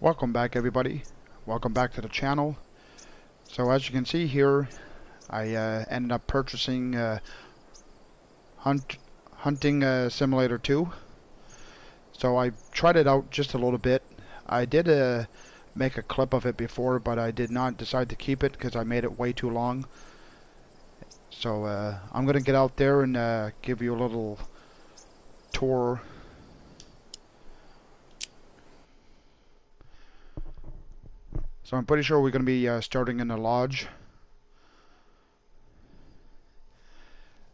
Welcome back, everybody. Welcome back to the channel. So as you can see here, I ended up purchasing Hunting Simulator 2. So I tried it out just a little bit. I did make a clip of it before, but I did not decide to keep it because I made it way too long. So I'm going to get out there and give you a little tour. So I'm pretty sure we're going to be starting in the lodge.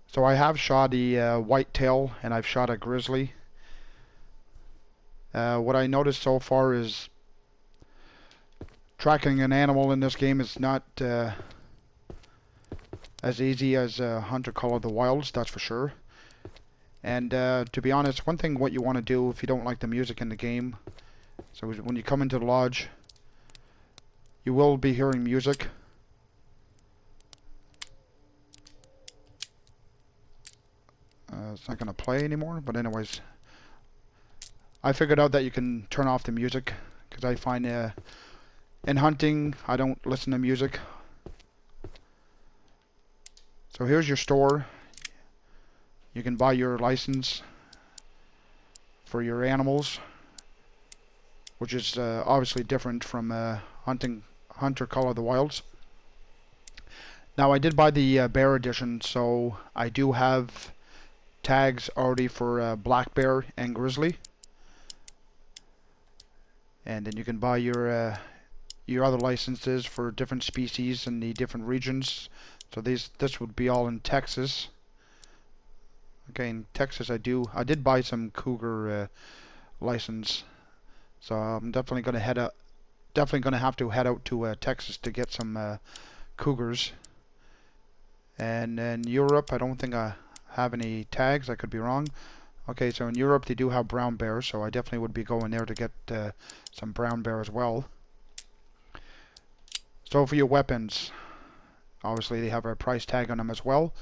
So I have shot a whitetail and I've shot a grizzly. What I noticed so far is tracking an animal in this game is not as easy as Hunter Call of the Wilds, that's for sure. And to be honest, one thing what you want to do if you don't like the music in the game, so when you come into the lodge, you will be hearing music. It's not going to play anymore, but anyways, I figured out that you can turn off the music because I find in hunting I don't listen to music. So here's your store. You can buy your license for your animals, which is obviously different from Hunter Call of the Wilds. Now I did buy the bear edition, so I do have tags already for black bear and grizzly. And then you can buy your other licenses for different species in the different regions. So this would be all in Texas. Okay, in Texas I did buy some cougar license. So I'm definitely going to have to head out to Texas to get some cougars. And in Europe, I don't think I have any tags. I could be wrong. Okay, so in Europe they do have brown bears, so I definitely would be going there to get some brown bear as well. So for your weapons, obviously they have a price tag on them as well,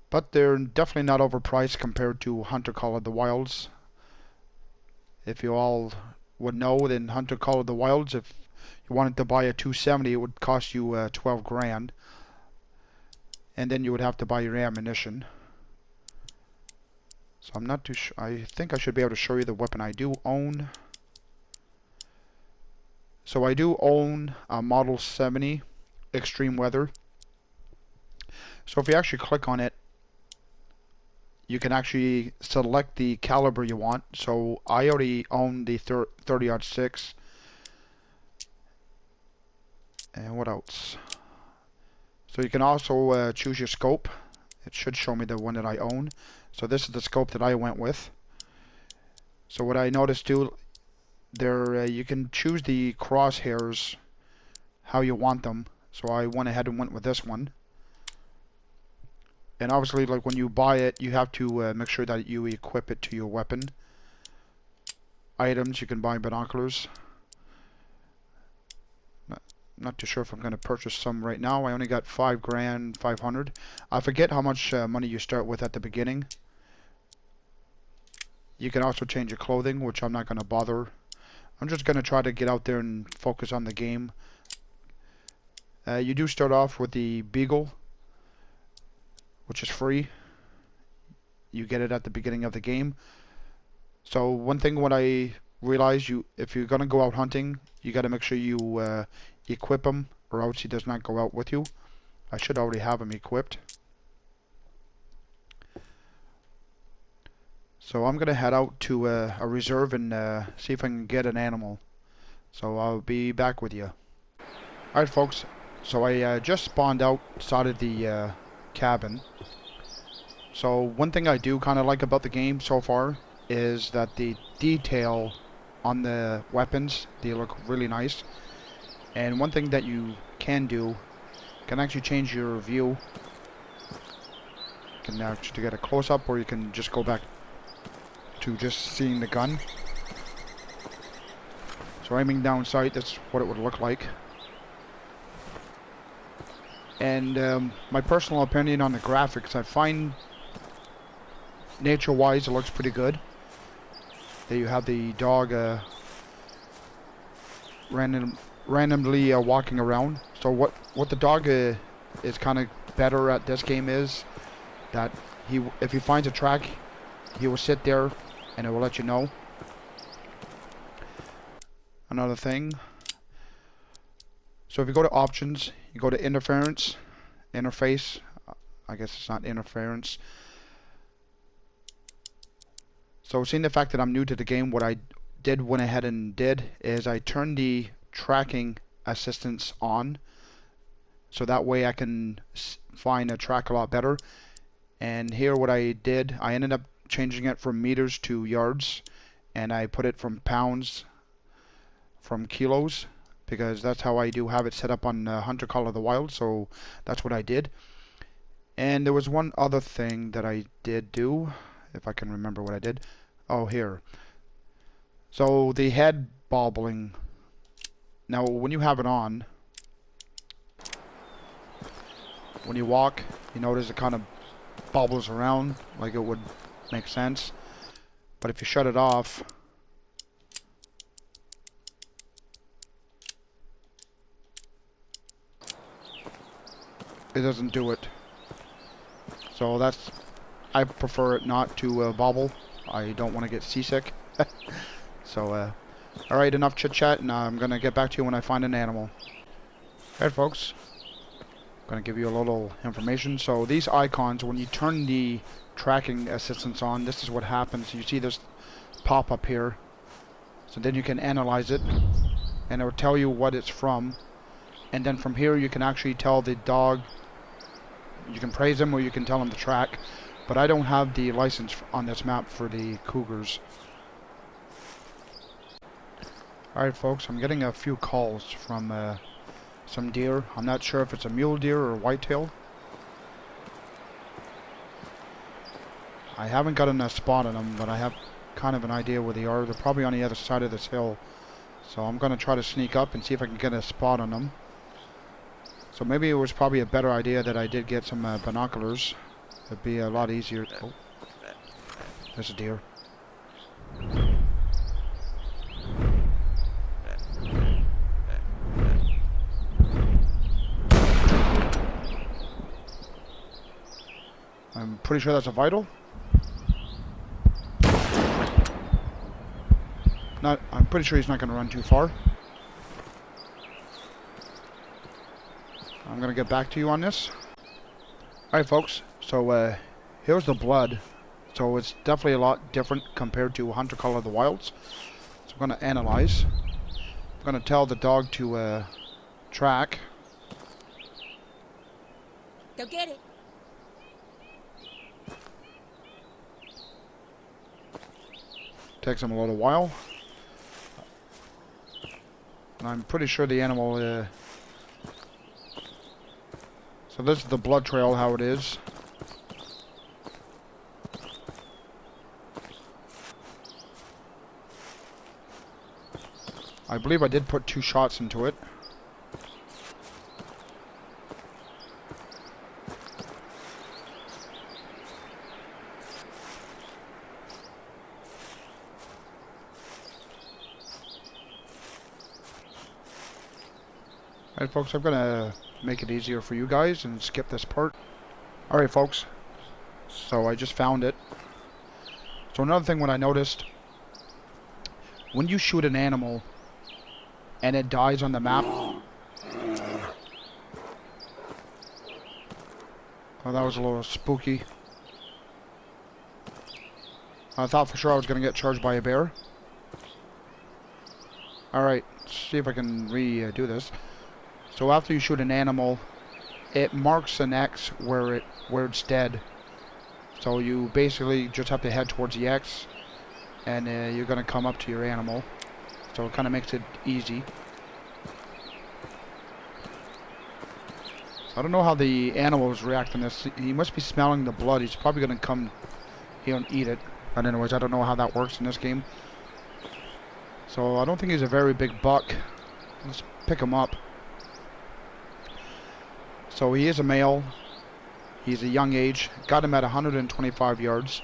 but they're definitely not overpriced compared to Hunter Call of the Wilds. If you all would know, then Hunter Call of the Wilds, if you wanted to buy a 270, it would cost you 12 grand. And then you would have to buy your ammunition. So I'm not too sure. I think I should be able to show you the weapon I do own. So I do own a Model 70 Extreme Weather. So if you actually click on it, you can actually select the caliber you want. So I already own the 30-06. And what else? So you can also choose your scope. It should show me the one that I own. So this is the scope that I went with. So what I noticed too, there you can choose the crosshairs how you want them. So I went ahead and went with this one. And obviously, like when you buy it, you have to make sure that you equip it to your weapon. Items, you can buy binoculars. Not too sure if I'm going to purchase some right now. I only got 5 grand, 500. I forget how much money you start with at the beginning. You can also change your clothing, which I'm not going to bother. I'm just going to try to get out there and focus on the game. You do start off with the Beagle, which is free. You get it at the beginning of the game. So one thing what I realized, if you're going to go out hunting, you got to make sure you equip him, or else he does not go out with you. I should already have him equipped. So I'm gonna head out to a reserve and see if I can get an animal. So I'll be back with you. Alright folks, so I just spawned outside of the cabin. So one thing I do kind of like about the game so far is that the detail on the weapons, they look really nice. And one thing that you can do, can actually change your view. You can actually get a close-up, or you can just go back to just seeing the gun. So aiming down sight, that's what it would look like. And my personal opinion on the graphics, I find nature-wise it looks pretty good. There you have the dog randomly walking around. So what the dog is kind of better at this game is that if he finds a track, he will sit there and it will let you know. Another thing. So if you go to options, you go to interface. I guess it's not interference. So seeing the fact that I'm new to the game, what I went ahead and did is I turned the tracking assistance on, so that way I can find a track a lot better. And here what I did, I ended up changing it from meters to yards, and I put it from pounds from kilos, because that's how I do have it set up on Hunter Call of the Wild. So that's what I did. And there was one other thing that I did do, if I can remember what I did. Oh, here. So the head bobbling. Now when you have it on, when you walk, you notice it kind of bobbles around like it would make sense. But if you shut it off, it doesn't do it. So that's, I prefer it not to bobble. I don't want to get seasick. So alright, enough chit chat, and I'm gonna get back to you when I find an animal. Alright folks, I'm gonna give you a little information. So these icons, when you turn the tracking assistance on, this is what happens. You see this pop up here. So then you can analyze it, and it will tell you what it's from. And then from here you can actually tell the dog, you can praise him or you can tell him the track. But I don't have the license on this map for the cougars. Alright folks, I'm getting a few calls from some deer. I'm not sure if it's a mule deer or a whitetail. I haven't gotten a spot on them, but I have kind of an idea where they are. They're probably on the other side of this hill. So I'm going to try to sneak up and see if I can get a spot on them. So maybe it was probably a better idea that I did get some binoculars. It'd be a lot easier. Oh, there's a deer. I'm pretty sure that's a vital. I'm pretty sure he's not going to run too far. I'm going to get back to you on this. Alright folks, so here's the blood. So it's definitely a lot different compared to Hunter Call of the Wilds. So I'm going to analyze. I'm going to tell the dog to track. Go get it. Takes him a little while. And I'm pretty sure the animal... So this is the blood trail, how it is. I believe I did put 2 shots into it. Alright folks, I'm gonna make it easier for you guys and skip this part. Alright folks, so I just found it. So another thing what I noticed, when you shoot an animal and it dies on the map. Oh, that was a little spooky. I thought for sure I was gonna get charged by a bear. Alright, let's see if I can redo this. So after you shoot an animal, it marks an X where it's dead. So you basically just have to head towards the X, and you're gonna come up to your animal. So it kind of makes it easy. So I don't know how the animals react in this. He must be smelling the blood. He's probably gonna come here and eat it. But anyways, I don't know how that works in this game. So I don't think he's a very big buck. Let's pick him up. So he is a male. He's a young age. Got him at 125 yards.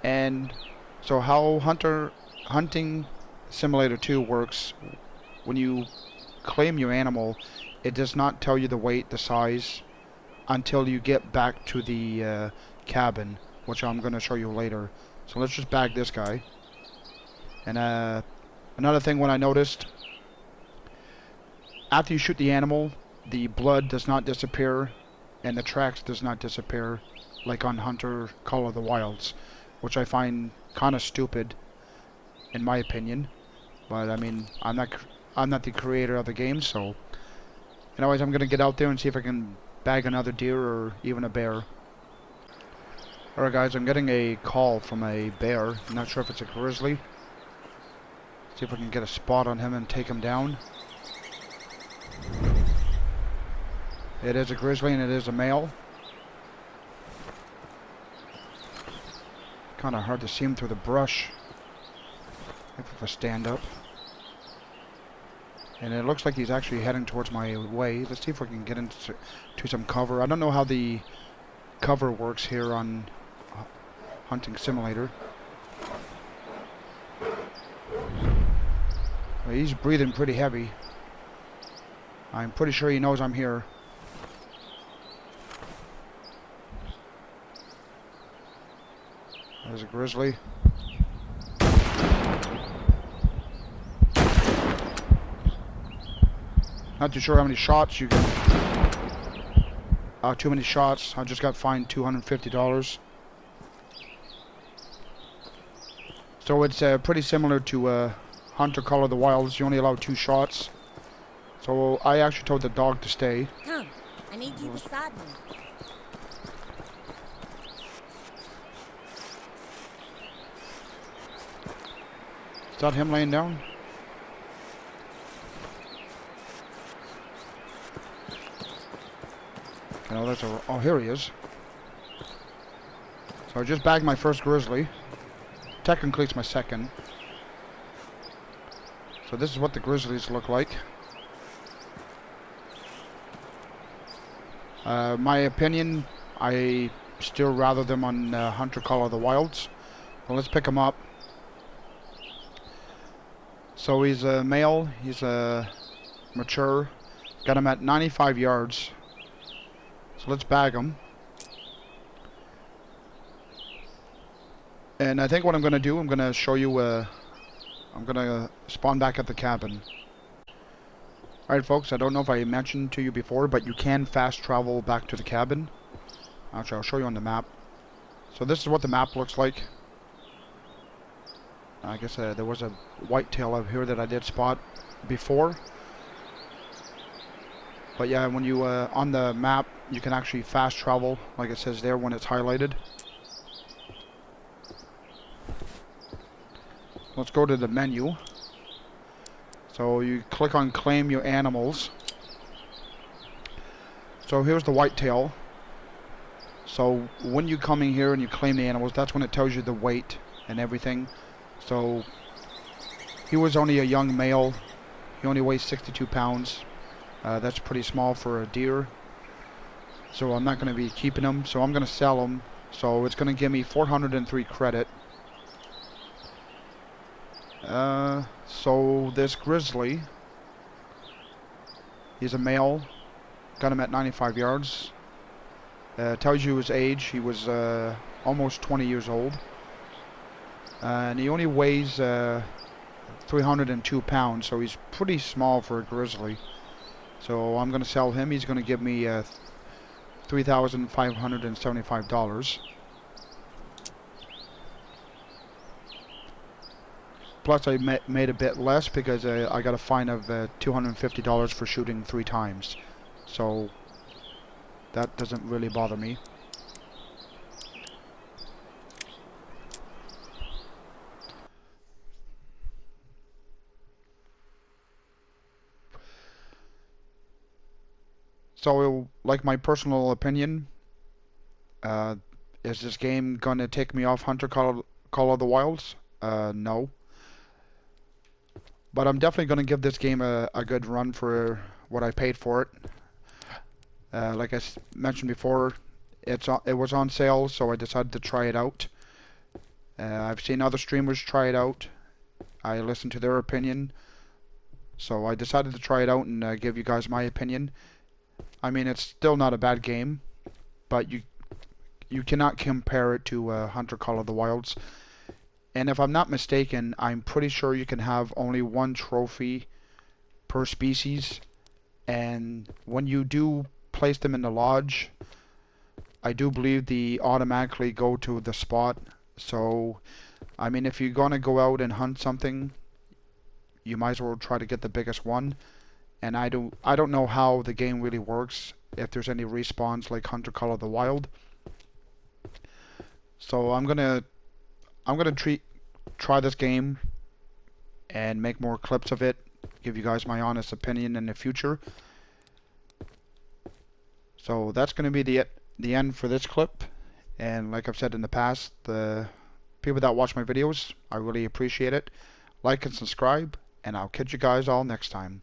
And so how Hunting Simulator 2 works, when you claim your animal, it does not tell you the weight, the size, until you get back to the cabin, which I'm going to show you later. So let's just bag this guy. And another thing when I noticed, after you shoot the animal, the blood does not disappear and the tracks does not disappear like on Hunter Call of the Wilds, which I find kind of stupid in my opinion. But I mean, I'm not the creator of the game, so anyways, I'm gonna get out there and see if I can bag another deer or even a bear. Alright guys, I'm getting a call from a bear. I'm not sure if it's a grizzly. See if I can get a spot on him and take him down. It is a grizzly and it is a male. Kind of hard to see him through the brush. If I stand up. And it looks like he's actually heading towards my way. Let's see if we can get into some cover. I don't know how the cover works here on Hunting Simulator. Well, he's breathing pretty heavy. I'm pretty sure he knows I'm here. There's a grizzly. Not too sure how many shots you can... too many shots. I just got fined $250. So it's pretty similar to Hunter Call of the Wilds. You only allow 2 shots. So I actually told the dog to stay. Come, I need you beside me. Is that him laying down? No, that's a... Oh, here he is. So I just bagged my first grizzly. Technically, it's my second. So this is what the grizzlies look like. My opinion, I still rather them on Hunter Call of the Wilds. Well, let's pick him up. So he's a male. He's a mature. Got him at 95 yards. So let's bag him. And I think what I'm going to do, I'm going to show you, I'm going to spawn back at the cabin. Alright folks, I don't know if I mentioned to you before, but you can fast travel back to the cabin. Actually, I'll show you on the map. So this is what the map looks like. I guess there was a whitetail out here that I did spot before. But yeah, when you, on the map, you can actually fast travel, like it says there when it's highlighted. Let's go to the menu. So you click on claim your animals. So here's the whitetail. So when you come in here and you claim the animals, that's when it tells you the weight and everything. So he was only a young male. He only weighs 62 pounds. That's pretty small for a deer. So I'm not going to be keeping him. So I'm going to sell him. So it's going to give me 403 credit. So this grizzly, he's a male. Got him at 95 yards. Tells you his age. He was almost 20 years old. And he only weighs 302 pounds, so he's pretty small for a grizzly. So I'm going to sell him. He's going to give me $3,575. Plus I made a bit less because I got a fine of $250 for shooting 3 times. So that doesn't really bother me. So, like my personal opinion, is this game gonna take me off Hunter Call of the Wilds? No. But I'm definitely gonna give this game a good run for what I paid for it. Like I mentioned before, it was on sale, so I decided to try it out. I've seen other streamers try it out. I listened to their opinion. So I decided to try it out and give you guys my opinion. I mean, it's still not a bad game, but you cannot compare it to Hunter Call of the Wilds. And if I'm not mistaken, I'm pretty sure you can have only one trophy per species. And when you do place them in the lodge, I do believe they automatically go to the spot. So, I mean, if you're gonna go out and hunt something, you might as well try to get the biggest one. And I don't know how the game really works, if there's any respawns like Hunter Call of the Wild. So I'm gonna try this game and make more clips of it, give you guys my honest opinion in the future. So that's gonna be the end for this clip. And like I've said in the past, the people that watch my videos, I really appreciate it. Like and subscribe, and I'll catch you guys all next time.